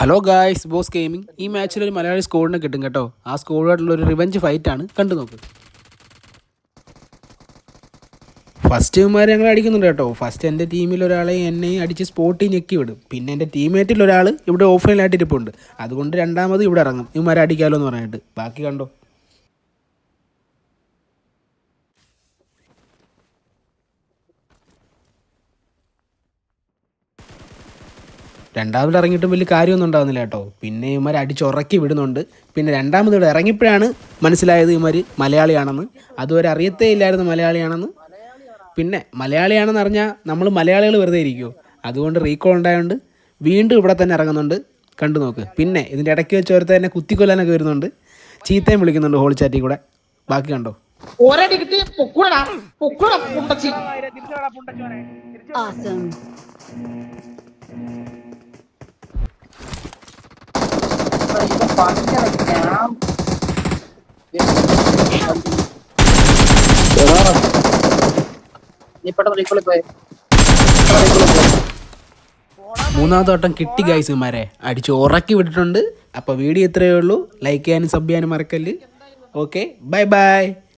Hello guys, boss gaming. ഈ മാച്ചിൽ ഒരു മലയാളി സ്കോഡിനെ കിട്ടും കേട്ടോ. ആ സ്കോഡായിട്ടുള്ള ഒരു റിവഞ്ച് ഫൈറ്റാണ്, കണ്ടു നോക്ക്. ഫസ്റ്റ് ഇവന്മാർ ഞങ്ങൾ അടിക്കുന്നുണ്ട് കേട്ടോ. ഫസ്റ്റ് എൻ്റെ ടീമിൽ ഒരാളെ എന്നെയും അടിച്ച് സ്പോട്ടിൽ ഞെക്കി വിടും. പിന്നെ എൻ്റെ ടീമേറ്റിൽ ഒരാൾ ഇവിടെ ഓഫ്ലൈനായിട്ട് ഇരിപ്പുണ്ട്. അതുകൊണ്ട് രണ്ടാമത് ഇവിടെ ഇറങ്ങും ഇവന്മാരെ അടിക്കാമല്ലോ എന്ന് പറഞ്ഞിട്ട്. ബാക്കി കണ്ടോ. രണ്ടാമത് ഇറങ്ങിയിട്ടും വലിയ കാര്യമൊന്നും ഉണ്ടാകുന്നില്ല കേട്ടോ. പിന്നെ ഇവന്മാർ അടിച്ചുറക്കി വിടുന്നുണ്ട്. പിന്നെ രണ്ടാമത് ഇവിടെ ഇറങ്ങിയപ്പോഴാണ് മനസ്സിലായത് ഇവന്മാർ മലയാളിയാണെന്ന്. അതുവരെ അറിയത്തേ ഇല്ലായിരുന്നു മലയാളിയാണെന്ന്. പിന്നെ മലയാളിയാണെന്ന് അറിഞ്ഞാൽ നമ്മൾ മലയാളികൾ വെറുതെ ഇരിക്കുമോ? അതുകൊണ്ട് റീകോൾ ഉണ്ടായതുകൊണ്ട് വീണ്ടും ഇവിടെ തന്നെ ഇറങ്ങുന്നുണ്ട്, കണ്ടു നോക്ക്. പിന്നെ ഇതിൻ്റെ ഇടയ്ക്ക് വെച്ച് ഓരത്തെ തന്നെ കുത്തിക്കൊല്ലാനൊക്കെ വരുന്നുണ്ട്, ചീത്തയും വിളിക്കുന്നുണ്ട് ഹോൾ ചാറ്റിൽ കൂടെ. ബാക്കി കണ്ടോ. മൂന്നാമത്തെ വട്ടം കിട്ടി ഗൈസ്, ഇവന്മാരെ അടിച്ച് ഉറക്കി വിട്ടിട്ടുണ്ട്. അപ്പോൾ വീഡിയോ ഇത്രയേ ഉള്ളൂ. ലൈക്ക് ചെയ്യാനും സബ് ചെയ്യാനും മറക്കല്ല്. Okay, bye bye.